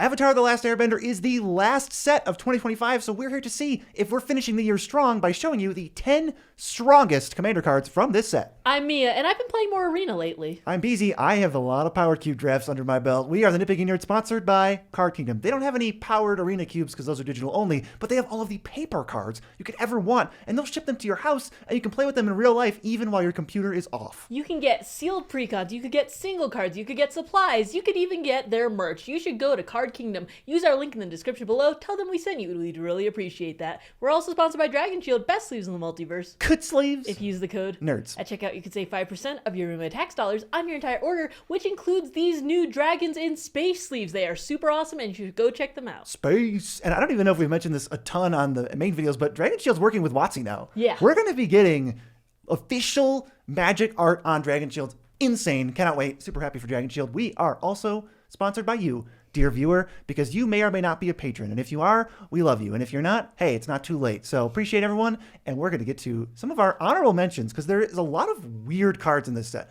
Avatar: The Last Airbender is the last set of 2025, so we're here to see if we're finishing the year strong by showing you the 10 strongest Commander cards from this set. I'm Mia, and I've been playing more Arena lately. I'm BZ. I have a lot of Powered Cube drafts under my belt. We are the Nitpicking Nerds, sponsored by Card Kingdom. They don't have any Powered Arena cubes because those are digital only, but they have all of the paper cards you could ever want, and they'll ship them to your house, and you can play with them in real life even while your computer is off. You can get sealed precons, you could get single cards, you could get supplies, you could even get their merch. You should go to Card Kingdom, use our link in the description below, tell them we sent you. We'd really appreciate that. We're also sponsored by Dragon Shield, best sleeves in the multiverse. Good sleeves. If you use the code Nerds. at checkout, you can save 5% of your room tax dollars on your entire order, which includes these new Dragons in Space sleeves. They are super awesome, and you should go check them out. Space. And I don't even know if we've mentioned this a ton on the main videos, but Dragon Shield's working with WotC now. Yeah. We're going to be getting official magic art on Dragon Shield. Insane. Cannot wait. Super happy for Dragon Shield. We are also sponsored by you, dear viewer, because you may or may not be a patron. And if you are, we love you. And if you're not, hey, it's not too late. So appreciate everyone. And we're going to get to some of our honorable mentions because there is a lot of weird cards in this set.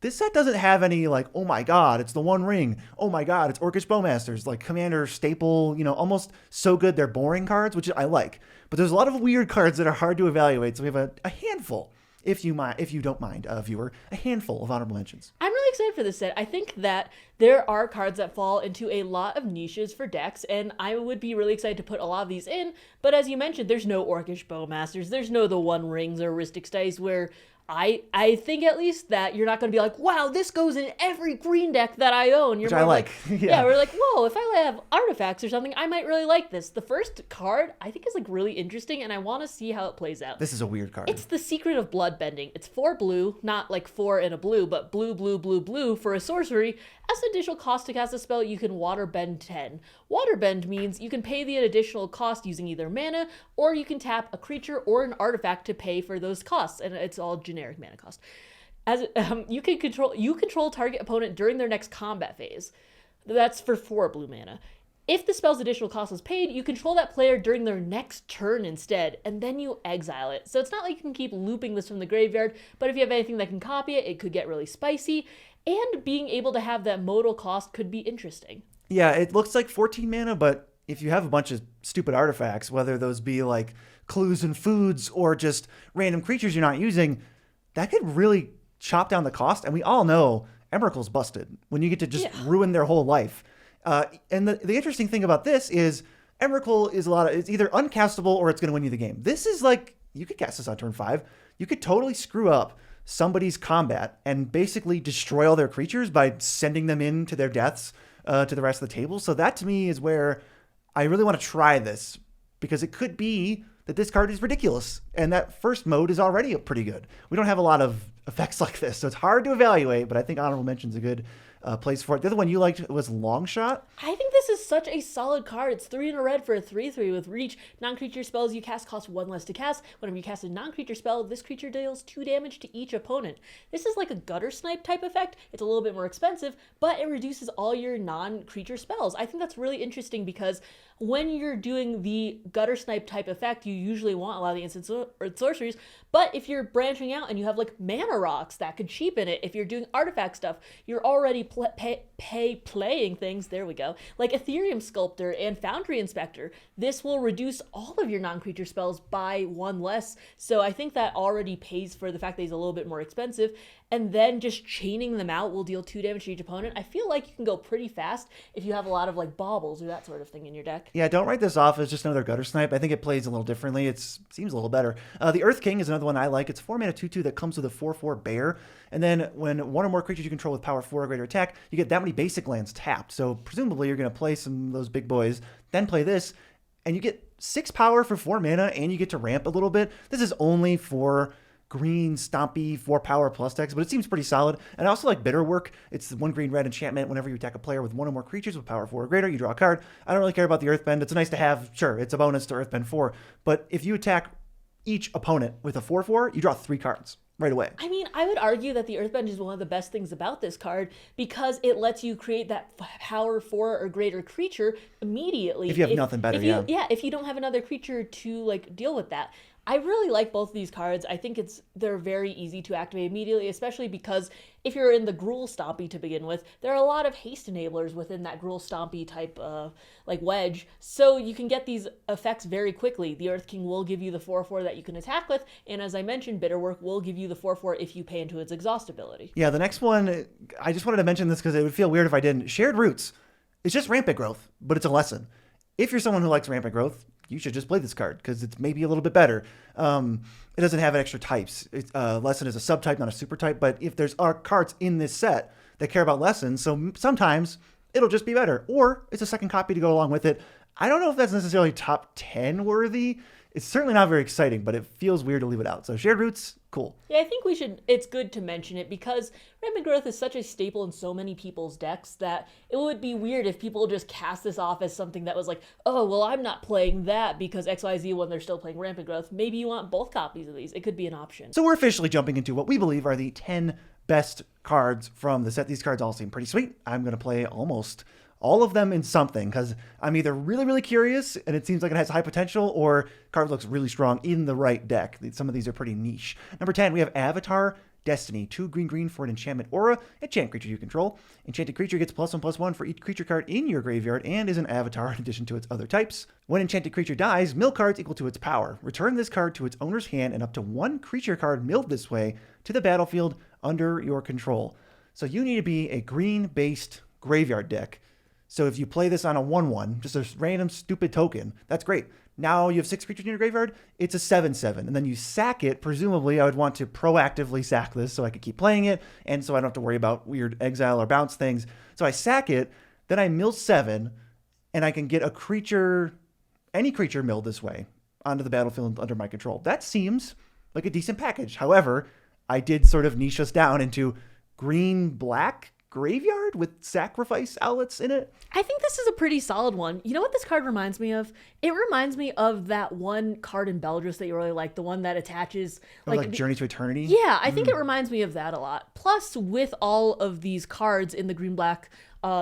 This set doesn't have any like, oh my god, it's the One Ring. Oh my god, it's Orcish Bowmasters, like Commander staple, almost so good they're boring cards, which I like. But there's a lot of weird cards that are hard to evaluate. So we have a handful. If you don't mind, viewer, a handful of honorable mentions. I'm really excited for this set. I think that there are cards that fall into a lot of niches for decks, and I would be really excited to put a lot of these in. But as you mentioned, there's no Orcish Bowmasters, there's no the One Rings or Rhystic Dice, where I think at least that you're not going to be like, wow, this goes in every green deck that I own. You're Which more I like. Yeah, we're like, whoa, if I have artifacts or something, I might really like this. The first card I think is like really interesting, and I want to see how it plays out. This is a weird card. It's the Secret of Bloodbending. It's 4 blue, not like 4 in a blue, but blue, blue, blue, blue for a sorcery. As an additional cost to cast a spell, you can Waterbend 10. Waterbend means you can pay the additional cost using either mana, or you can tap a creature or an artifact to pay for those costs, and it's all generic mana cost. As you control target opponent during their next combat phase. That's for 4 blue mana. If the spell's additional cost is paid, you control that player during their next turn instead, and then you exile it. So it's not like you can keep looping this from the graveyard, but if you have anything that can copy it, it could get really spicy, and being able to have that modal cost could be interesting. Yeah, it looks like 14 mana, but if you have a bunch of stupid artifacts, whether those be like clues and foods or just random creatures you're not using, that could really chop down the cost. And we all know Emrakul's busted when you get to just ruin their whole life. And the interesting thing about this is Emrakul is it's either uncastable or it's going to win you the game. This is like, you could cast this on turn 5. You could totally screw up somebody's combat and basically destroy all their creatures by sending them into their deaths to the rest of the table. So that to me is where I really want to try this, because it could be that this card is ridiculous and that first mode is already pretty good. We don't have a lot of effects like this, so it's hard to evaluate, but I think honorable mention's a good place for it. The other one you liked was Long Shot. I think this is such a solid card. It's 3 in a red for a 3/3 with reach. Non-creature spells you cast cost 1 less to cast. Whenever you cast a non-creature spell, this creature deals 2 damage to each opponent. This is like a gutter snipe type effect. It's a little bit more expensive, but it reduces all your non-creature spells. I think that's really interesting because when you're doing the gutter snipe type effect, you usually want a lot of the instant or sorceries, but if you're branching out and you have like mana rocks that could cheapen it, if you're doing artifact stuff, you're already playing things, there we go, like Ethereum Sculptor and Foundry Inspector. This will reduce all of your non-creature spells by 1 less, so I think that already pays for the fact that he's a little bit more expensive, and then just chaining them out will deal 2 damage to each opponent. I feel like you can go pretty fast if you have a lot of like baubles or that sort of thing in your deck. Yeah, don't write this off as just another gutter snipe. I think it plays a little differently. It seems a little better. The Earth King is another one I like. It's 4 mana 2/2 that comes with a 4/4 bear. And then when one or more creatures you control with power 4 or greater attack, you get that many basic lands tapped. So presumably you're going to play some of those big boys, then play this, and you get 6 power for 4 mana, and you get to ramp a little bit. This is only for green, stompy, 4 power plus decks, but it seems pretty solid. And I also like Bitter Work. It's the 1 green red enchantment. Whenever you attack a player with 1 or more creatures with power 4 or greater, you draw a card. I don't really care about the Earthbend. It's nice to have. Sure, it's a bonus to Earthbend 4. But if you attack each opponent with a 4/4, you draw 3 cards. right away. I mean, I would argue that the Earthbend is one of the best things about this card because it lets you create that power 4 or greater creature immediately. If you have nothing better, yeah. If you don't have another creature to like deal with that. I really like both of these cards. I think they're very easy to activate immediately, especially because if you're in the Gruul Stompy to begin with, there are a lot of haste enablers within that Gruul Stompy type like wedge, so you can get these effects very quickly. The Earth King will give you the 4/4 that you can attack with, and as I mentioned, Bitterwork will give you the 4/4 if you pay into its exhaust ability. Yeah, the next one, I just wanted to mention this because it would feel weird if I didn't. Shared Roots. It's just rampant growth, but it's a lesson. If you're someone who likes rampant growth, you should just play this card because it's maybe a little bit better. It doesn't have extra types. Lesson is a subtype, not a super type. But if there's cards in this set that care about lessons, so sometimes it'll just be better. Or it's a second copy to go along with it. I don't know if that's necessarily top 10 worthy. It's certainly not very exciting, but it feels weird to leave it out. So Shared Roots, cool. Yeah, I think it's good to mention it because Rampant Growth is such a staple in so many people's decks that it would be weird if people just cast this off as something that was like, oh, well, I'm not playing that because XYZ when they're still playing Rampant Growth. Maybe you want both copies of these. It could be an option. So we're officially jumping into what we believe are the 10 best cards from the set. These cards all seem pretty sweet. I'm going to play almost all of them in something because I'm either really, really curious and it seems like it has high potential, or card looks really strong in the right deck. Some of these are pretty niche. Number 10, we have Avatar Destiny. 2 green for an enchantment aura. Enchant creature you control. Enchanted creature gets +1/+1 for each creature card in your graveyard and is an avatar in addition to its other types. When enchanted creature dies, mill cards equal to its power. Return this card to its owner's hand and up to 1 creature card milled this way to the battlefield under your control. So you need to be a green-based graveyard deck. So if you play this on a 1/1, just a random stupid token, that's great. Now you have 6 creatures in your graveyard, it's a 7/7. And then you sack it. Presumably, I would want to proactively sack this so I could keep playing it, and so I don't have to worry about weird exile or bounce things. So I sack it, then I mill 7, and I can get a creature, any creature milled this way, onto the battlefield under my control. That seems like a decent package. However, I did sort of niche us down into green-black graveyard with sacrifice outlets in it. I think this is a pretty solid one. You know what this card reminds me of? It reminds me of that one card in Beldris that you really like, the one that attaches like Journey to Eternity? Yeah, I think it reminds me of that a lot. Plus, with all of these cards in the green-black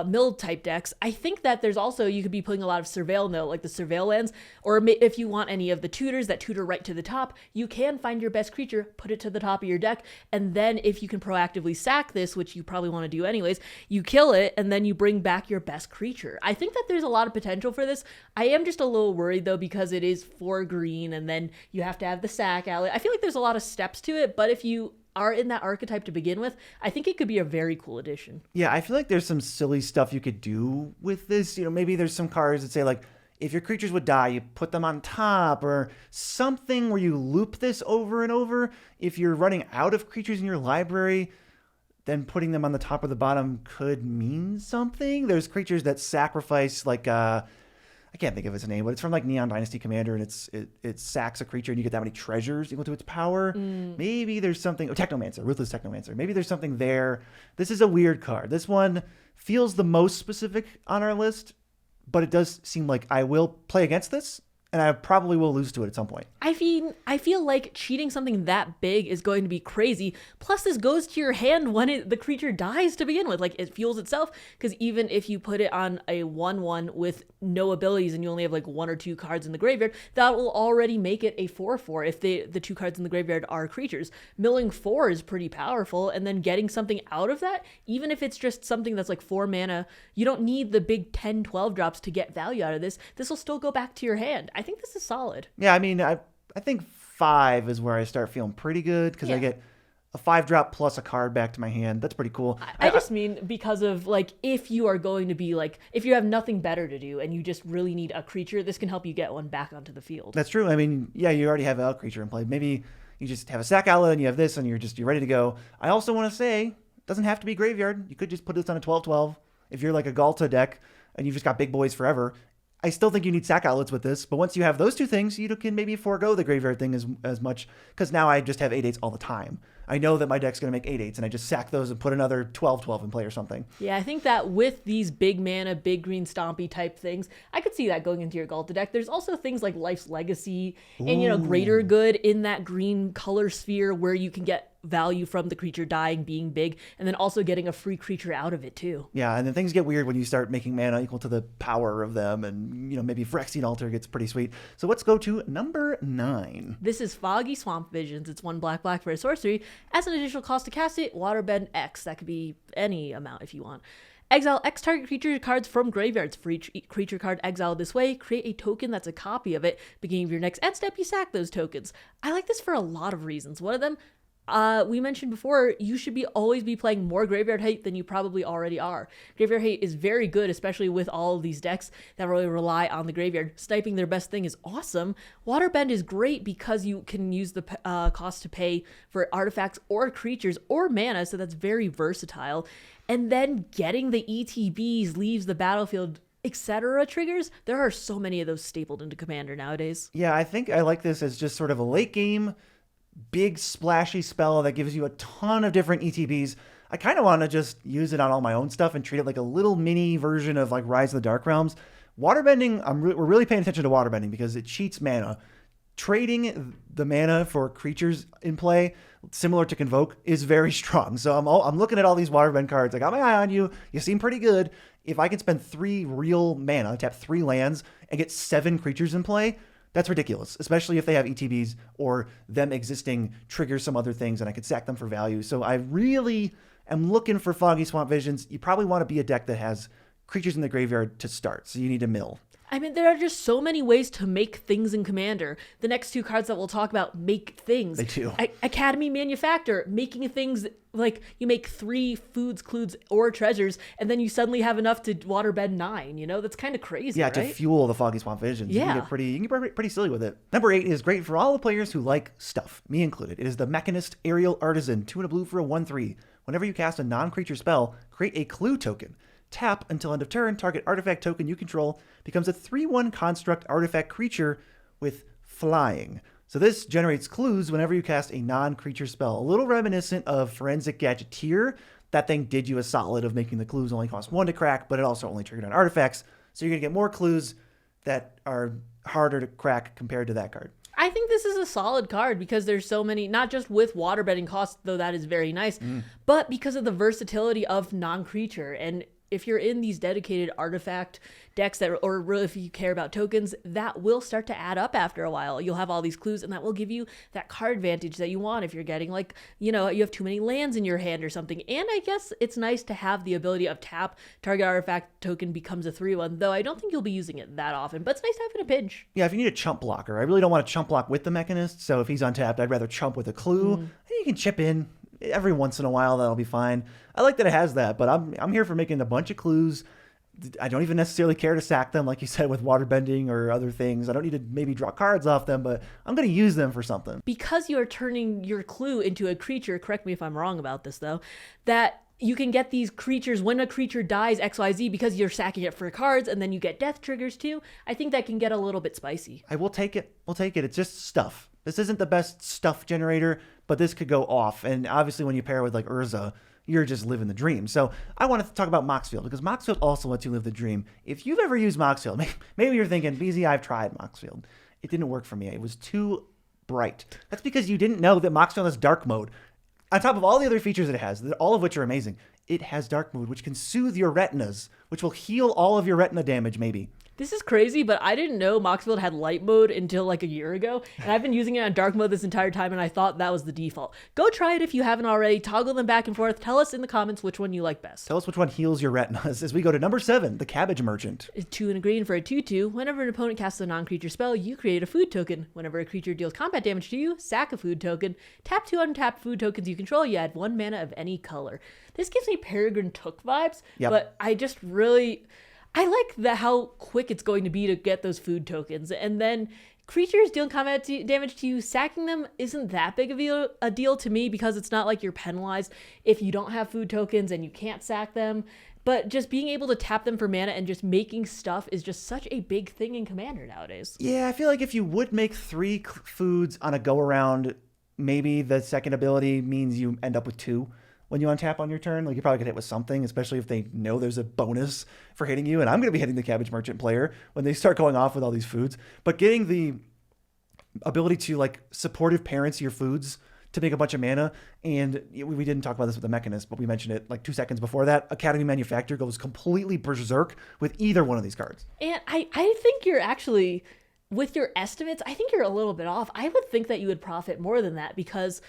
milled type decks, I think that there's also, you could be putting a lot of Surveil Note, like the Surveil lands, or if you want any of the tutors that tutor right to the top, you can find your best creature, put it to the top of your deck, and then if you can proactively sack this, which you probably want to do anyways, you kill it, and then you bring back your best creature. I think that there's a lot of potential for this. I am just a little worried, though, because it is 4 green, and then you have to have the sack outlet. I feel like there's a lot of steps to it, but if you are in that archetype to begin with, I think it could be a very cool addition. Yeah, I feel like there's some silly stuff you could do with this. You know, maybe there's some cards that say, like, if your creatures would die, you put them on top, or something where you loop this over and over. If you're running out of creatures in your library, then putting them on the top or the bottom could mean something. There's creatures that sacrifice, like, I can't think of its name, but it's from like Neon Dynasty Commander, and it sacks a creature and you get that many treasures equal to its power. Maybe there's something, Technomancer, Ruthless Technomancer. Maybe there's something there. This is a weird card. This one feels the most specific on our list, but it does seem like I will play against this, and I probably will lose to it at some point. I feel like cheating something that big is going to be crazy. Plus, this goes to your hand when the creature dies to begin with. Like, it fuels itself, because even if you put it on a 1/1 with no abilities and you only have like 1 or 2 cards in the graveyard, that will already make it a 4/4 if the 2 cards in the graveyard are creatures. Milling 4 is pretty powerful, and then getting something out of that, even if it's just something that's like 4 mana, you don't need the big 10, 12 drops to get value out of this. This will still go back to your hand. I think this is solid. Yeah, I mean, I think 5 is where I start feeling pretty good, because I get a 5-drop plus a card back to my hand. That's pretty cool. I just mean because of, like, if you are going to be, like, if you have nothing better to do and you just really need a creature, this can help you get one back onto the field. That's true. I mean, yeah, you already have a creature in play. Maybe you just have a sack outlet and you have this and you're ready to go. I also want to say, it doesn't have to be graveyard. You could just put this on a 12/12. If you're like a Galta deck and you've just got big boys forever, I still think you need sack outlets with this, but once you have those 2 things, you can maybe forego the graveyard thing as much, because now I just have 8/8s all the time. I know that my deck's going to make 8/8s, and I just sack those and put another 12/12 in play or something. Yeah, I think that with these big mana, big green stompy type things, I could see that going into your Galta deck. There's also things like Life's Legacy and, Greater Good in that green color sphere where you can get value from the creature dying, being big, and then also getting a free creature out of it too. Yeah, and then things get weird when you start making mana equal to the power of them, and maybe Phyrexian Altar gets pretty sweet. So let's go to number 9. This is Foggy Swamp Visions. It's 1 black for a sorcery. As an additional cost to cast it, Waterbend X. That could be any amount if you want. Exile X target creature cards from graveyards. For each creature card exiled this way, create a token that's a copy of it. Beginning of your next end step, you sack those tokens. I like this for a lot of reasons. One of them, we mentioned before, you should always be playing more Graveyard Hate than you probably already are. Graveyard Hate is very good, especially with all of these decks that really rely on the graveyard. Sniping their best thing is awesome. Waterbend is great because you can use the cost to pay for artifacts or creatures or mana, so that's very versatile. And then getting the ETBs, leaves the battlefield, etc. triggers. There are so many of those stapled into Commander nowadays. Yeah, I think I like this as just sort of a late game, big splashy spell that gives you a ton of different ETBs. I kind of want to just use it on all my own stuff and treat it like a little mini version of like Rise of the Dark Realms. Waterbending, we're really paying attention to waterbending because it cheats mana. Trading the mana for creatures in play, similar to Convoke, is very strong. So I'm looking at all these Waterbend cards. I got my eye on you. You seem pretty good. If I can spend 3 real mana, tap 3 lands, and get 7 creatures in play, that's ridiculous, especially if they have ETBs or them existing triggers some other things and I could sack them for value. So I really am looking for Foggy Swamp Visions. You probably want to be a deck that has creatures in the graveyard to start, so you need to mill. I mean, there are just so many ways to make things in Commander. The next 2 cards that we'll talk about make things. They do. Academy Manufactor, making things like you make 3 foods, clues, or treasures, and then you suddenly have enough to waterbed 9. That's kind of crazy, right? To fuel the Foggy Swamp Visions. Yeah. You can get pretty silly with it. Number 8 is great for all the players who like stuff, me included. It is the Mechanist Aerial Artisan, 2 and a blue for a 1/3. Whenever you cast a non-creature spell, create a clue token. Tap until end of turn, target artifact token you control becomes a 3/1 construct artifact creature with flying. So this generates clues whenever you cast a non-creature spell. A little reminiscent of Forensic Gadgeteer. That thing did you a solid of making the clues only cost 1 to crack, but it also only triggered on artifacts. So you're going to get more clues that are harder to crack compared to that card. I think this is a solid card because there's so many, not just with waterbending costs, though that is very nice, but because of the versatility of non-creature. And if you're in these dedicated artifact decks or really if you care about tokens, that will start to add up after a while. You'll have all these clues and that will give you that card advantage that you want if you're getting you have too many lands in your hand or something. And I guess it's nice to have the ability of tap, target artifact token becomes a 3/1, though I don't think you'll be using it that often, but it's nice to have it in a pinch. Yeah, if you need a chump blocker, I really don't want to chump block with the Mechanist, so if he's untapped, I'd rather chump with a clue. You can chip in. Every once in a while, that'll be fine. I like that it has that, but I'm here for making a bunch of clues. I don't even necessarily care to sack them, like you said, with waterbending or other things. I don't need to maybe draw cards off them, but I'm going to use them for something. Because you are turning your clue into a creature, correct me if I'm wrong about this, though, that you can get these creatures when a creature dies XYZ because you're sacking it for cards, and then you get death triggers too. I think that can get a little bit spicy. I will take it. We'll take it. It's just stuff. This isn't the best stuff generator, but this could go off. And obviously when you pair with like Urza, you're just living the dream. So I wanted to talk about Moxfield because Moxfield also lets you live the dream. If you've ever used Moxfield, maybe you're thinking, BZ, I've tried Moxfield. It didn't work for me. It was too bright. That's because you didn't know that Moxfield has dark mode. On top of all the other features it has, all of which are amazing, it has dark mode, which can soothe your retinas, which will heal all of your retina damage, maybe. This is crazy, but I didn't know Moxfield had light mode until like a year ago, and I've been using it on dark mode this entire time, and I thought that was the default. Go try it if you haven't already. Toggle them back and forth. Tell us in the comments which one you like best. Tell us which one heals your retinas as we go to number 7, the Cabbage Merchant. It's 2 and a green for a 2/2. Whenever an opponent casts a non-creature spell, you create a food token. Whenever a creature deals combat damage to you, sack a food token. Tap 2 untapped food tokens you control. You add 1 mana of any color. This gives me Peregrine Took vibes, but I like how quick it's going to be to get those food tokens. And then creatures dealing combat damage to you, sacking them isn't that big of a deal to me because it's not like you're penalized if you don't have food tokens and you can't sack them. But just being able to tap them for mana and just making stuff is just such a big thing in Commander nowadays. Yeah, I feel like if you would make 3 foods on a go-around, maybe the second ability means you end up with 2. When you untap on your turn, like you probably get hit with something, especially if they know there's a bonus for hitting you. And I'm going to be hitting the Cabbage Merchant player when they start going off with all these foods. But getting the ability to like supportive parents your foods to make a bunch of mana. And we didn't talk about this with the Mechanist, but we mentioned it like 2 seconds before that. Academy Manufacturer goes completely berserk with either one of these cards. And I think you're actually, with your estimates, I think you're a little bit off. I would think that you would profit more than that because,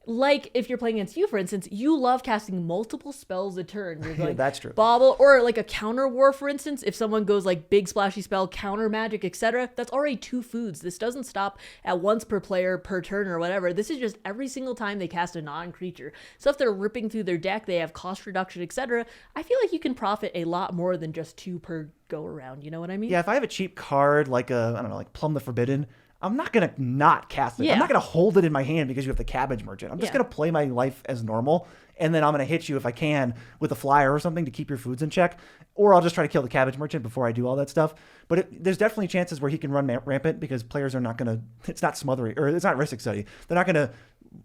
like, if you're playing against you, for instance, you love casting multiple spells a turn. You're going, That's true. Bobble, or like a counter war, for instance, if someone goes like big splashy spell, counter magic, etc., that's already 2 foods. This doesn't stop at once per player per turn or whatever. This is just every single time they cast a non-creature. So if they're ripping through their deck, they have cost reduction, etc. I feel like you can profit a lot more than just 2 per go around. You know what I mean? Yeah, if I have a cheap card like like Plumb the Forbidden, I'm not going to not cast it. Yeah. I'm not going to hold it in my hand because you have the Cabbage Merchant. I'm just going to play my life as normal, and then I'm going to hit you if I can with a flyer or something to keep your foods in check, or I'll just try to kill the Cabbage Merchant before I do all that stuff. But there's definitely chances where he can run rampant because players are not going to, it's not Smothering, or it's not Rhystic Study. They're not going to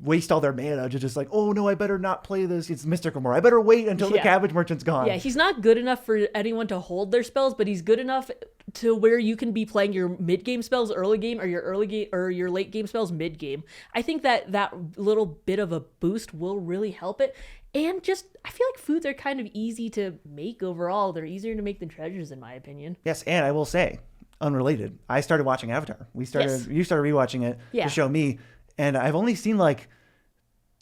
waste all their mana to just like, oh no, I better not play this. It's Mystical more. I better wait until the Cabbage Merchant's gone. Yeah, he's not good enough for anyone to hold their spells, but he's good enough to where you can be playing your mid-game spells early game or your early game or your late game spells mid-game. I think that little bit of a boost will really help it. And just, I feel like foods are kind of easy to make overall. They're easier to make than treasures, in my opinion. Yes, and I will say, unrelated, I started watching Avatar. You started rewatching it to show me, and I've only seen like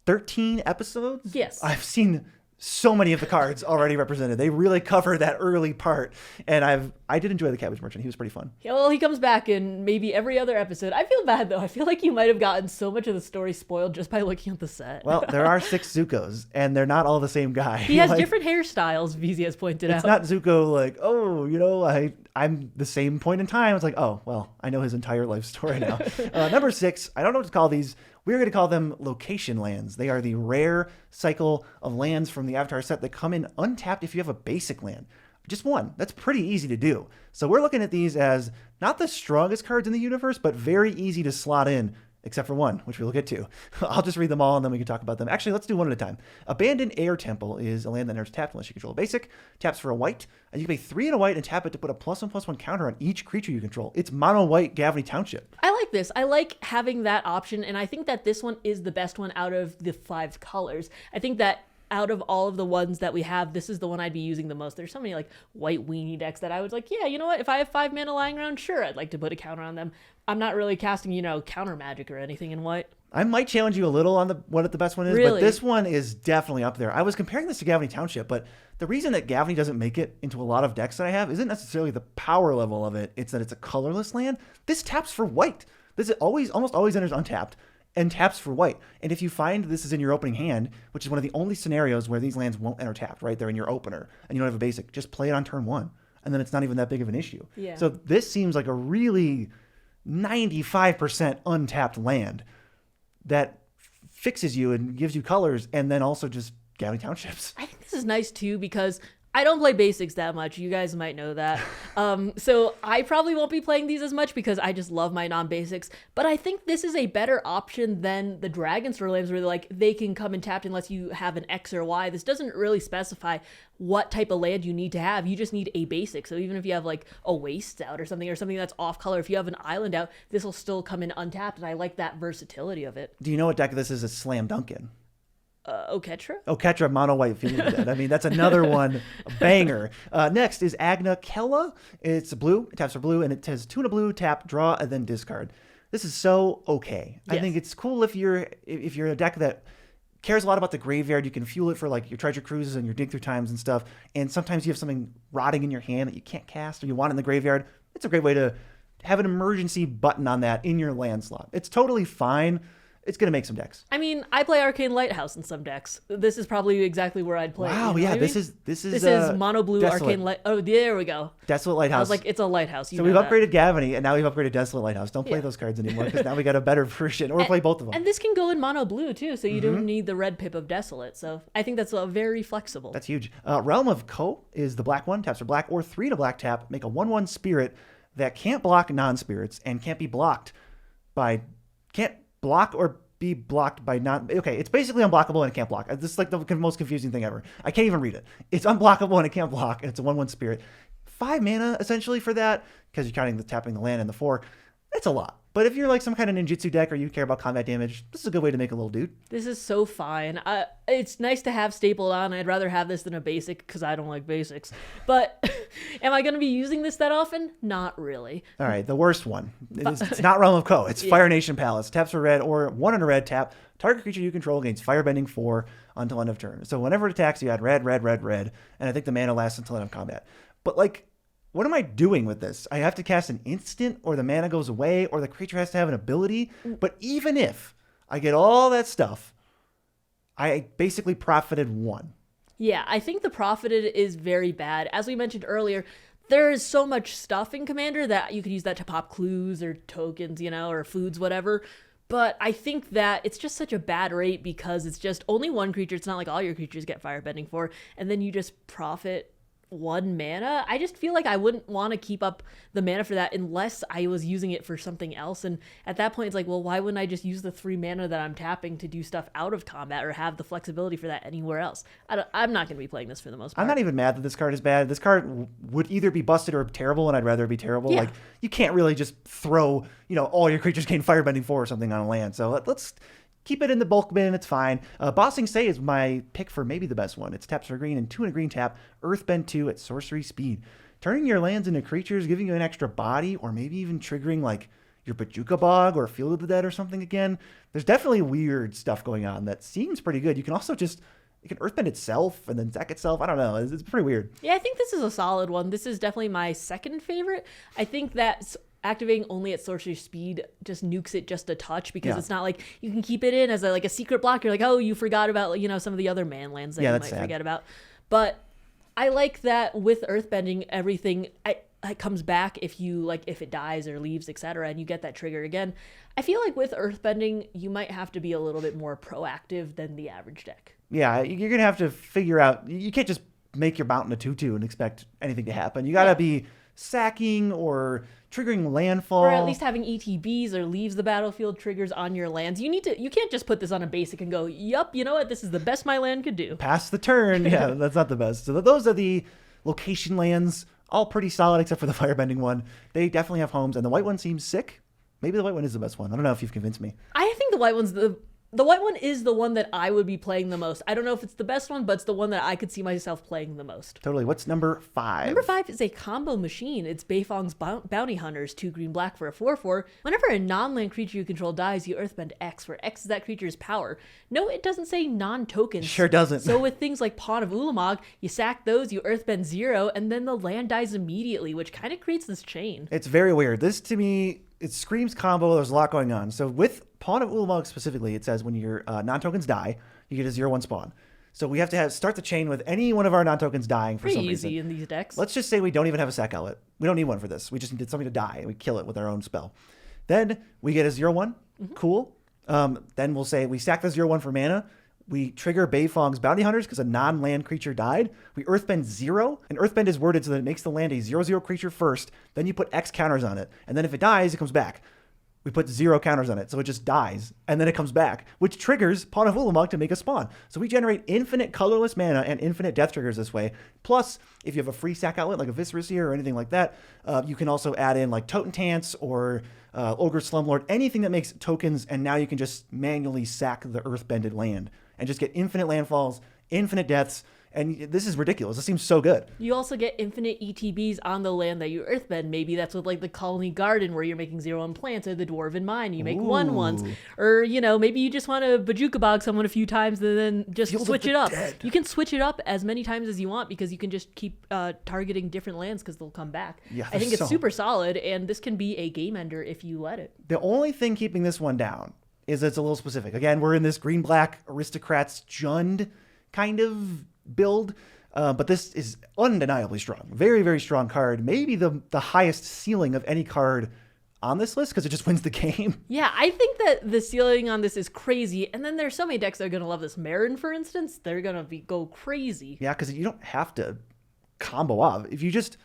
13 episodes. Yes. I've seen so many of the cards already represented. They really cover that early part, and I did enjoy the Cabbage Merchant. He was pretty fun. Yeah, well, he comes back in maybe every other episode. I feel bad though. I feel like you might have gotten so much of the story spoiled just by looking at the set. Well, there are 6 Zuko's, and they're not all the same guy. He has different hairstyles, VZ has pointed out. It's not Zuko like, oh, I'm the same point in time. It's like, oh, well, I know his entire life story now. Number 6, I don't know what to call these. We're going to call them location lands. They are the rare cycle of lands from the Avatar set that come in untapped if you have a basic land. Just one. That's pretty easy to do. So we're looking at these as not the strongest cards in the universe, but very easy to slot in, except for one, which we'll get to. I'll just read them all and then we can talk about them. Actually, let's do one at a time. Abandoned Air Temple is a land that enters tapped unless you control a basic. Taps for a white. And you can pay 3 and a white and tap it to put a +1/+1 counter on each creature you control. It's mono white Gavony Township. I like this. I like having that option, and I think that this one is the best one out of the 5 colors. I think that out of all of the ones that we have, this is the one I'd be using the most. There's so many like white weenie decks that I was like, yeah, you know what? If I have 5 mana lying around, sure, I'd like to put a counter on them. I'm not really casting, counter magic or anything in white. I might challenge you a little on what the best one is, Really? but this one is definitely up there. I was comparing this to Gavony Township, but the reason that Gavony doesn't make it into a lot of decks that I have isn't necessarily the power level of it. It's that it's a colorless land. This taps for white. This is almost always enters untapped and taps for white. And if you find this is in your opening hand, which is one of the only scenarios where these lands won't enter tapped, right? They're in your opener and you don't have a basic, just play it on turn 1. And then it's not even that big of an issue. Yeah. So this seems like a really 95% untapped land that fixes you and gives you colors and then also just Gavony Townships. I think this is nice too because I don't play basics that much. You guys might know that. So I probably won't be playing these as much because I just love my non-basics. But I think this is a better option than the Dragon Sword lands where they can come and tap unless you have an X or Y. This doesn't really specify what type of land you need to have. You just need a basic. So even if you have like a Wastes out or something that's off color, if you have an island out, this will still come in untapped. And I like that versatility of it. Do you know what deck this is a slam dunk in? Oketra? Oketra, mono white field dead. I mean, that's another one, a banger. Next is Agna Kella. It's blue, it taps for blue, and it has 2 and a blue, tap, draw, and then discard. This is so okay. Yes. I think it's cool if you're a deck that cares a lot about the graveyard. You can fuel it for like your treasure cruises and your dig through times and stuff. And sometimes you have something rotting in your hand that you can't cast or you want in the graveyard. It's a great way to have an emergency button on that in your land slot. It's totally fine. It's going to make some decks. I mean, I play Arcane Lighthouse in some decks. This is probably exactly where I'd play. Wow, yeah, this is mono blue Desolate. Arcane Light. Oh, there we go. Desolate Lighthouse. I was like, it's a lighthouse. So we've upgraded Gavony, and now we've upgraded Desolate Lighthouse. Don't play those cards anymore because now we got a better version, or play both of them. And this can go in mono blue too, so you don't need the red pip of Desolate. So I think that's very flexible. That's huge. Realm of Ko is the black one, taps for black, or 3 to black tap, make a 1/1 spirit that can't block non-spirits and can't block or be blocked by okay, it's basically unblockable and it can't block. This is like the most confusing thing ever. I can't even read it. It's unblockable and it can't block, and it's a 1/1 spirit. 5 mana essentially for that, because you're counting the tapping the land and the 4. That's a lot. But if you're like some kind of ninjutsu deck or you care about combat damage, this is a good way to make a little dude. This is so fine. It's nice to have stapled on. I'd rather have this than a basic because I don't like basics. But am I going to be using this that often? Not really. All right, the worst one. It's not Realm of Ko. It's Fire Nation Palace. Taps for red or 1 on a red tap. Target creature you control gains Firebending 4 until end of turn. So whenever it attacks, you add red, red, red, red. And I think the mana lasts until end of combat. But like, what am I doing with this? I have to cast an instant, or the mana goes away, or the creature has to have an ability. But even if I get all that stuff, I basically profited 1. Yeah, I think the profited is very bad. As we mentioned earlier, there is so much stuff in Commander that you could use that to pop clues or tokens, or foods, whatever. But I think that it's just such a bad rate because it's just only 1 creature. It's not like all your creatures get Firebending 4, and then you just profit 1 mana. I just feel like I wouldn't want to keep up the mana for that unless I was using it for something else. And at that point, it's like, well, why wouldn't I just use the 3 mana that I'm tapping to do stuff out of combat or have the flexibility for that anywhere else? I'm not going to be playing this for the most part. I'm not even mad that this card is bad. This card would either be busted or terrible, and I'd rather it be terrible. Yeah. Like, you can't really just throw, all your creatures gain Firebending 4 or something on a land. So let's keep it in the bulk bin. It's fine. Bossing Say is my pick for maybe the best one. It's taps for green and 2 and a green tap. Earthbend 2 at sorcery speed. Turning your lands into creatures, giving you an extra body, or maybe even triggering like your Bajuka Bog or Field of the Dead or something again. There's definitely weird stuff going on that seems pretty good. You can also you can Earthbend itself and then Zek itself. I don't know. It's pretty weird. Yeah, I think this is a solid one. This is definitely my second favorite. I think that's activating only at sorcery speed just nukes it just a touch because it's not like you can keep it in as a secret block. You're like, oh, you forgot about some of the other man lands that you might forget about. But I like that with Earthbending, everything it comes back if it dies or leaves, etc., and you get that trigger again. I feel like with Earthbending, you might have to be a little bit more proactive than the average deck. Yeah, you're gonna have to figure out. You can't just make your mountain a 2/2 and expect anything to happen. You gotta be sacking or triggering landfall, or at least having ETBs or leaves the battlefield triggers on your lands. You can't just put this on a basic and go, yup, you know what, this is the best my land could do. Pass the turn. Yeah, that's not the best. So those are the location lands, all pretty solid except for the Firebending one. They definitely have homes, and the white one seems sick. Maybe the white one is the best one. I don't know if you've convinced me. I think the white one's the white one is the one that I would be playing the most. I don't know if it's the best one, but it's the one that I could see myself playing the most. Totally. What's number 5? Number 5 is a combo machine. It's Beifong's Bounty Hunters, 2 green black for a 4/4. Whenever a non-land creature you control dies, you Earthbend X, where X is that creature's power. No, it doesn't say non-tokens. Sure doesn't. So with things like Pawn of Ulamog, you sack those, you Earthbend 0, and then the land dies immediately, which kind of creates this chain. It's very weird. This, to me, it screams combo. There's a lot going on. So with Pawn of Ulamog specifically, it says when your non-tokens die, you get a 0/1 spawn. So we have to start the chain with any one of our non-tokens dying for some reason. Pretty easy in these decks. Let's just say we don't even have a sack outlet. We don't need one for this. We just need something to die, and we kill it with our own spell. Then we get a 0/1. Mm-hmm. Cool. Then we'll say we sack the 0/1 for mana. We trigger Beifong's Bounty Hunters because a non-land creature died. We Earthbend 0, and Earthbend is worded so that it makes the land a 0/0 creature first. Then you put X counters on it, and then if it dies, it comes back. We put 0 counters on it, so it just dies, and then it comes back, which triggers Pawn of Ulamog to make a spawn. So we generate infinite colorless mana and infinite death triggers this way. Plus, if you have a free sack outlet like a Viscera Seer or anything like that, you can also add in like Totentance or Ogre Slumlord, anything that makes tokens, and now you can just manually sack the Earthbended land and just get infinite landfalls, infinite deaths. And this is ridiculous. It seems so good. You also get infinite ETBs on the land that you Earthbend. Maybe that's with like the Colony Garden where you're making 0/1 plants, or the Dwarven Mine, you make 1/1s. Or, maybe you just want to Bajuka Bog someone a few times and then just switch it up. Dead. You can switch it up as many times as you want because you can just keep targeting different lands because they'll come back. Yeah, I think it's super solid, and this can be a game ender if you let it. The only thing keeping this one down is it's a little specific. Again, we're in this green-black aristocrats Jund kind of build. But this is undeniably strong. Very, very strong card. Maybe the highest ceiling of any card on this list because it just wins the game. Yeah, I think that the ceiling on this is crazy. And then there's so many decks that are going to love this. Marin, for instance, they're going to go crazy. Yeah, because you don't have to combo up. If you just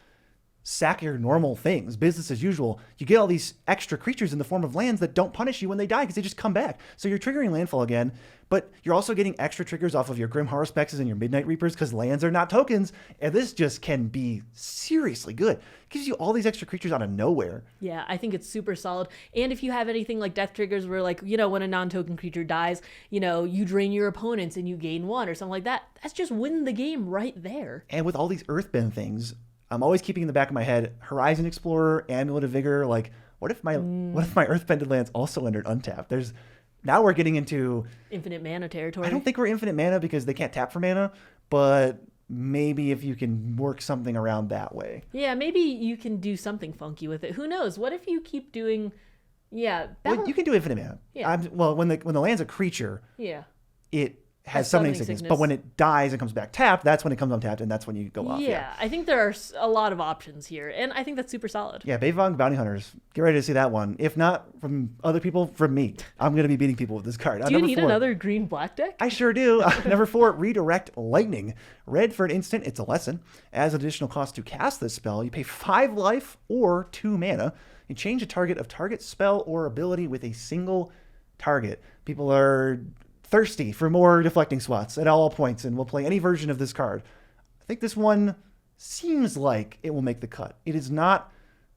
sack your normal things, business as usual. You get all these extra creatures in the form of lands that don't punish you when they die because they just come back. So you're triggering landfall again, but you're also getting extra triggers off of your Grim Harvespexes and your Midnight Reapers because lands are not tokens. And this just can be seriously good. It gives you all these extra creatures out of nowhere. Yeah, I think it's super solid. And if you have anything like death triggers where, like, you know, when a non-token creature dies, you know, you drain your opponents and you gain 1 or something like that, that's just winning the game right there. And with all these Earthbend things, I'm always keeping in the back of my head, Horizon Explorer, Amulet of Vigor, like, what if my Earthbended lands also entered untapped? Now we're getting into infinite mana territory. I don't think we're infinite mana because they can't tap for mana, but maybe if you can work something around that way. Yeah, maybe you can do something funky with it. Who knows? What if you keep doing Well, you can do infinite mana. Yeah. When the land's a creature, it has summoning sickness. sickness. But when it dies and comes back tapped, that's when it comes untapped, and that's when you go off. Yeah, I think there are a lot of options here, and I think that's super solid. Yeah, Beivong Bounty Hunters. Get ready to see that one. If not from other people, from me. I'm going to be beating people with this card. Do you need another green-black deck? I sure do. Number 4, Redirect Lightning. Red for an instant, it's a lesson. As additional cost to cast this spell, you pay 5 life or 2 mana. You change the target of target spell or ability with a single target. People are thirsty for more deflecting swats at all points and will play any version of this card. I think this one seems like it will make the cut. It is not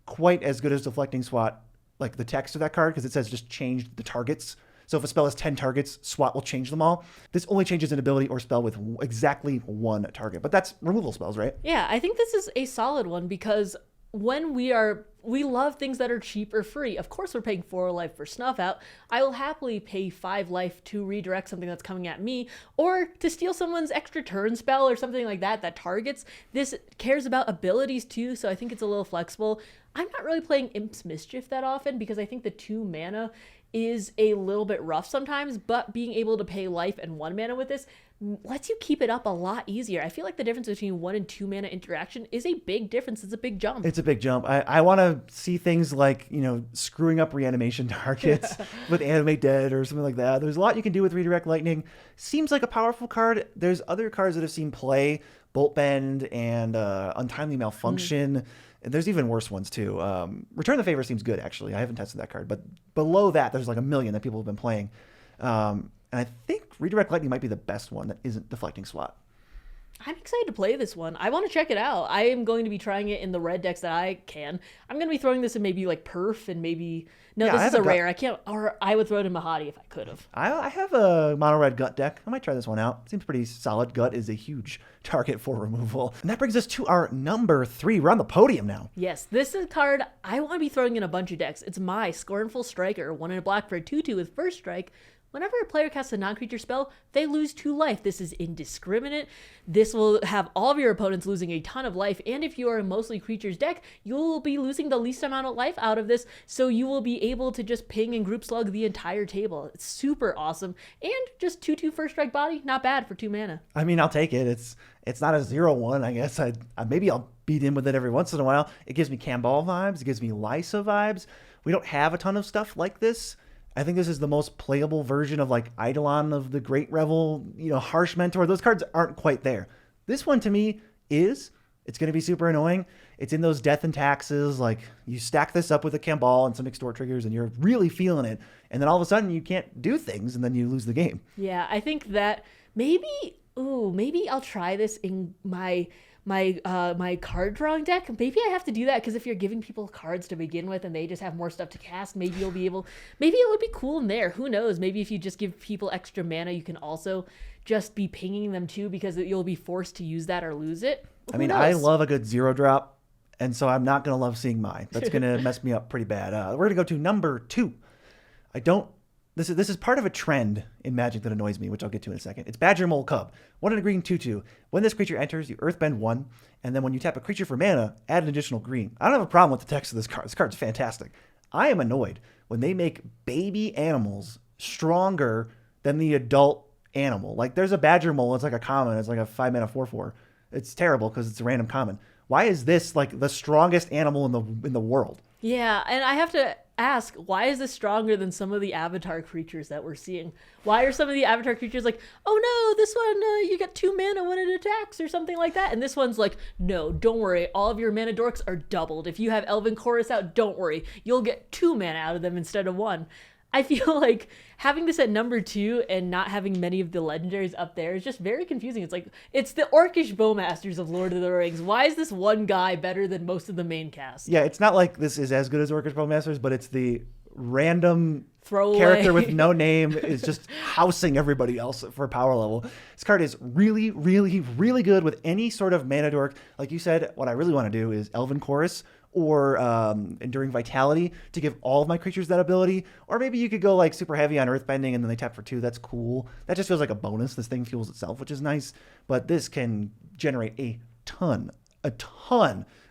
quite as good as deflecting swat, like the text of that card, because it says just change the targets. So if a spell has 10 targets, SWAT will change them all. This only changes an ability or spell with exactly 1 target. But that's removal spells, right? Yeah, I think this is a solid one because when we love things that are cheap or free. Of course, we're paying 4 life for Snuff Out. I will happily pay 5 life to redirect something that's coming at me, or to steal someone's extra turn spell or something like that targets. This cares about abilities too, so I think it's a little flexible. I'm not really playing Imp's Mischief that often because I think the 2 mana is a little bit rough sometimes, but being able to pay life and 1 mana with this lets you keep it up a lot easier. I feel like the difference between 1 and 2 mana interaction is a big difference. It's a big jump. It's a big jump. I want to see things like, screwing up reanimation targets with Animate Dead or something like that. There's a lot you can do with Redirect Lightning. Seems like a powerful card. There's other cards that have seen play, Bolt Bend and Untimely Malfunction. And there's even worse ones too. Return the Favor seems good, actually. I haven't tested that card. But below that, there's like a million that people have been playing. And I think Redirect Lightning might be the best one that isn't deflecting SWAT. I'm excited to play this one. I want to check it out. I am going to be trying it in the red decks that I can. I'm going to be throwing this in maybe like Perf and maybe... No, this is a rare. I can't... Or I would throw it in Mahadi if I could have. I have a mono red Gut deck. I might try this one out. Seems pretty solid. Gut is a huge target for removal. And that brings us to our number 3. We're on the podium now. Yes, this is a card I want to be throwing in a bunch of decks. It's my Scornful Striker, 1 in a black for a 2/2 with first strike. Whenever a player casts a non-creature spell, they lose 2 life. This is indiscriminate. This will have all of your opponents losing a ton of life, and if you are a mostly creatures deck, you will be losing the least amount of life out of this, so you will be able to just ping and group slug the entire table. It's super awesome, and just 2/2 first strike body, not bad for 2 mana. I mean, I'll take it. It's not a 0/1, I guess. Maybe I'll beat in with it every once in a while. It gives me Camball vibes. It gives me Lysa vibes. We don't have a ton of stuff like this. I think this is the most playable version of like Eidolon of the Great Revel, Harsh Mentor. Those cards aren't quite there. This one to me is. It's going to be super annoying. It's in those death and taxes. Like you stack this up with a Camball and some extort triggers and you're really feeling it. And then all of a sudden you can't do things and then you lose the game. Yeah, I think that maybe I'll try this in my card drawing deck. Maybe I have to do that because if you're giving people cards to begin with and they just have more stuff to cast, maybe it would be cool in there. Who knows? Maybe if you just give people extra mana, you can also just be pinging them too because you'll be forced to use that or lose it. I mean, I love a good 0 drop, and so I'm not going to love seeing mine. That's going to mess me up pretty bad. We're going to go to number 2. This is part of a trend in Magic that annoys me, which I'll get to in a second. It's Badger Mole Cub. 1 in a green 2/2. When this creature enters, you Earthbend 1, and then when you tap a creature for mana, add an additional green. I don't have a problem with the text of this card. This card's fantastic. I am annoyed when they make baby animals stronger than the adult animal. Like there's a Badger Mole, it's like a common, it's like a 5 mana 4/4. It's terrible because it's a random common. Why is this like the strongest animal in the world? Yeah, and I have to ask, why is this stronger than some of the avatar creatures that we're seeing? Why are some of the avatar creatures like, oh no, this one, you get 2 mana when it attacks or something like that? And this one's like, no, don't worry, all of your mana dorks are doubled. If you have Elven Chorus out, don't worry, you'll get 2 mana out of them instead of 1. I feel like having this at number 2 and not having many of the legendaries up there is just very confusing. It's like, it's the Orcish Bowmasters of Lord of the Rings. Why is this one guy better than most of the main cast? Yeah, it's not like this is as good as Orcish Bowmasters, but it's the random Throwaway character with no name is just housing everybody else for power level. This card is really, really, really good with any sort of mana dork. Like you said, what I really want to do is Elven Chorus or Enduring Vitality to give all of my creatures that ability. Or maybe you could go like super heavy on Earthbending and then they tap for 2. That's cool. That just feels like a bonus. This thing fuels itself, which is nice. But this can generate a ton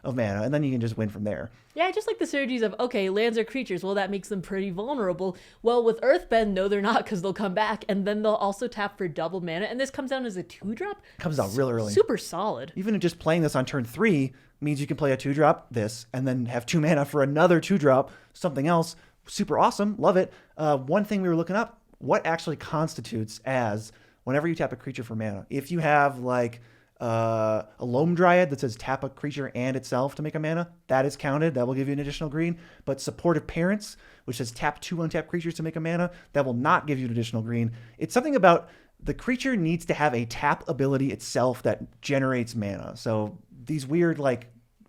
of mana, and then you can just win from there. Yeah, I just like the synergies of, okay, lands are creatures. Well, that makes them pretty vulnerable. Well, with Earthbend, no, they're not, because they'll come back, and then they'll also tap for double mana, and this comes down as a 2-drop. Comes out real early. Super solid. Even just playing this on turn 3 means you can play a 2-drop, this, and then have 2 mana for another 2-drop, something else. Super awesome. Love it. One thing we were looking up, what actually constitutes as whenever you tap a creature for mana? If you have like a Loam Dryad that says tap a creature and itself to make a mana, that is counted. That will give you an additional green. But Supportive Parents, which says tap 2 untapped creatures to make a mana, that will not give you an additional green. It's something about the creature needs to have a tap ability itself that generates mana. So these weird like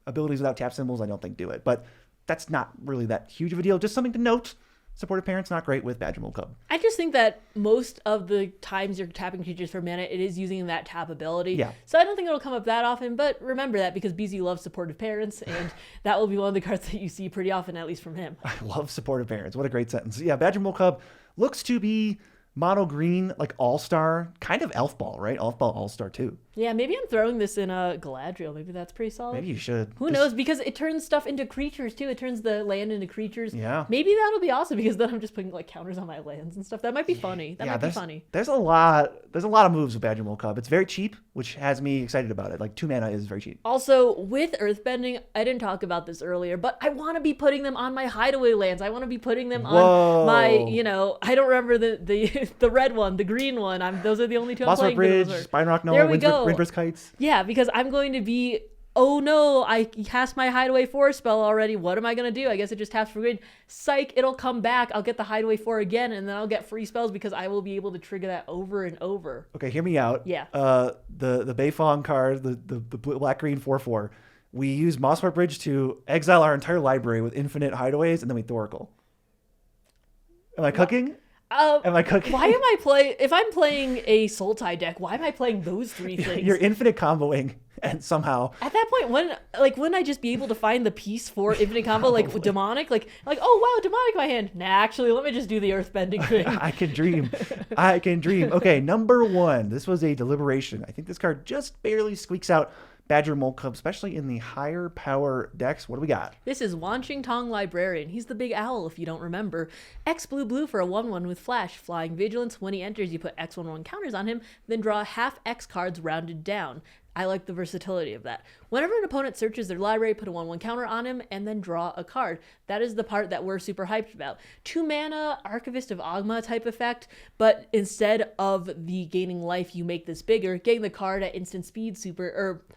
abilities without tap symbols, I don't think do it. But that's not really that huge of a deal. Just something to note. Supportive Parents, not great with Badger Mold Cub. I just think that most of the times you're tapping creatures for mana, it is using that tap ability. Yeah. So I don't think it'll come up that often, but remember that because BZ loves Supportive Parents, and that will be one of the cards that you see pretty often, at least from him. I love Supportive Parents. What a great sentence. Yeah, Badger Mold Cub looks to be mono green, like all-star, kind of Elf Ball, right? Elf Ball all-star too. Yeah, maybe I'm throwing this in a Galadriel. Maybe that's pretty solid. Maybe you should. Who knows? Because it turns stuff into creatures too. It turns the land into creatures. Yeah. Maybe that'll be awesome because then I'm just putting like counters on my lands and stuff. That might be funny. That might be funny. There's a lot of moves with Badger Mold Cub. It's very cheap, which has me excited about it. Like 2 mana is very cheap. Also, with Earthbending, I didn't talk about this earlier, but I want to be putting them on my hideaway lands. I want to be putting them on my, I don't remember the red one, the green one. Those are the only 2 I'm playing. Bridge, Spinerock Knoll, Windbrisk Heights. Yeah, because I'm going to be, oh no, I cast my Hideaway 4 spell already. What am I going to do? I guess it just taps for green. Psych, it'll come back. I'll get the Hideaway 4 again, and then I'll get free spells because I will be able to trigger that over and over. Okay, hear me out. Yeah. The Bayfong card, the black-green 4/4, we use Mossfort Bridge to exile our entire library with infinite hideaways, and then we Thoracle. Am I cooking? Am I cooking? Why am I playing? If I'm playing a Sultai deck, why am I playing those 3 things? You're infinite comboing, and somehow at that point, wouldn't I just be able to find the piece for infinite combo, like with demonic, like oh wow, demonic my hand. Nah, actually, let me just do the Earthbending thing. I can dream. I can dream. Okay, number 1. This was a deliberation. I think this card just barely squeaks out Badger Mold Cub, especially in the higher power decks. What do we got? This is Wanching Tong Librarian. He's the big owl, if you don't remember. X blue for a 1/1 with flash, flying vigilance. When he enters, you put X/1/1 counters on him, then draw half X cards rounded down. I like the versatility of that. Whenever an opponent searches their library, put a 1/1 counter on him, and then draw a card. That is the part that we're super hyped about. 2 mana, Archivist of Ogma type effect, but instead of the gaining life, you make this bigger. Getting the card at instant speed,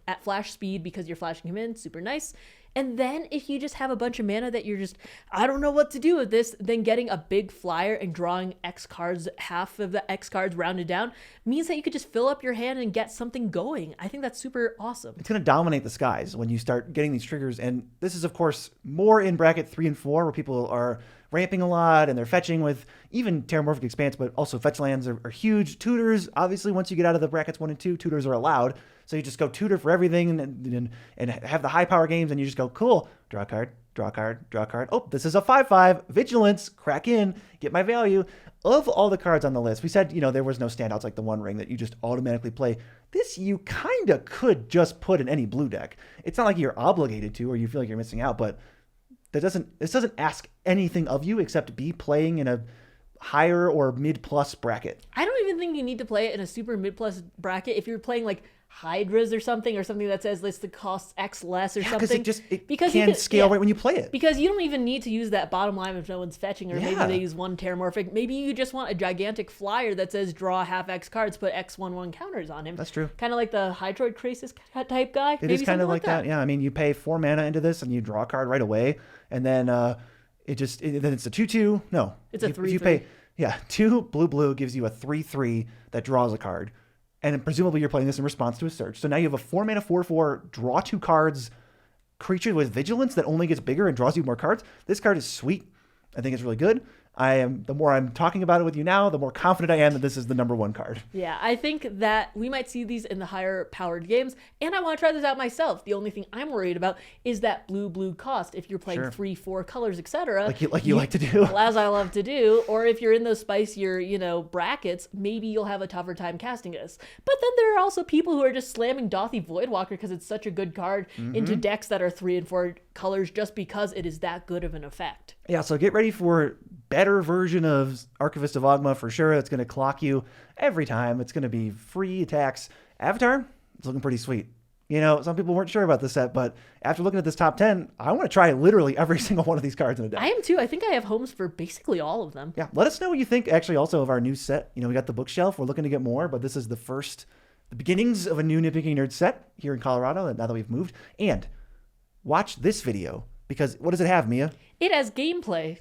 at flash speed because you're flashing him in, super nice. And then if you just have a bunch of mana that you're just, I don't know what to do with this, then getting a big flyer and drawing X cards, half of the X cards rounded down, means that you could just fill up your hand and get something going. I think that's super awesome. It's going to dominate the skies when you start getting these triggers. And this is, of course, more in bracket 3 and 4 where people are ramping a lot and they're fetching with even Terramorphic Expanse, but also fetch lands are huge. Tutors, obviously, once you get out of the brackets 1 and 2, tutors are allowed. So you just go tutor for everything and have the high power games and you just go, cool, draw a card, draw a card, draw a card. Oh, this is a 5/5, Vigilance, crack in, get my value. Of all the cards on the list, we said, there was no standouts like the One Ring that you just automatically play. This you kind of could just put in any blue deck. It's not like you're obligated to or you feel like you're missing out, but this doesn't ask anything of you except be playing in a higher or mid-plus bracket. I don't even think you need to play it in a super mid-plus bracket if you're playing like Hydras or something that says this costs X less or Because something. it just because can scale right when you play it. Because you don't even need to use that bottom line if no one's fetching, or maybe Yeah. they use one terramorphic. Maybe you just want a gigantic flyer that says draw half X cards, put X1/1 counters on him. That's true. Kind of like the Hydroid Crisis type guy. It is kind of like that. Yeah, I mean, you pay 4 mana into this and you draw a card right away, and then then it's a 2/2. No, It's a if 3/3. you pay 2 blue gives you a 3/3 that draws a card, and then presumably you're playing this in response to a search. So now you have a 4 mana 4/4 draw 2 cards creature with vigilance that only gets bigger and draws you more cards. This card is sweet. I think it's really good. The more I'm talking about it with you now, the more confident I am that this is the number 1 card. Yeah, I think that we might see these in the higher powered games, and I want to try this out myself. The only thing I'm worried about is that blue cost. If you're playing Sure. 3-4 colors, etc., Like you like to do. as I love to do, or if you're in those spicier, brackets, maybe you'll have a tougher time casting this. But then there are also people who are just slamming Dothy Voidwalker because it's such a good card into decks that are 3 and 4 colors just because it is that good of an effect. Yeah, so get ready for better version of Archivist of Ogma for sure. It's going to clock you every time. It's going to be free attacks. Avatar, it's looking pretty sweet. Some people weren't sure about this set, but after looking at this top 10, I want to try literally every single one of these cards in a deck. I am too. I think I have homes for basically all of them. Yeah, let us know what you think actually also of our new set. We got the bookshelf. We're looking to get more, but this is the beginnings of a new Nitpicking Nerd set here in Colorado now that we've moved. And watch this video because what does it have, Mia? It has gameplay.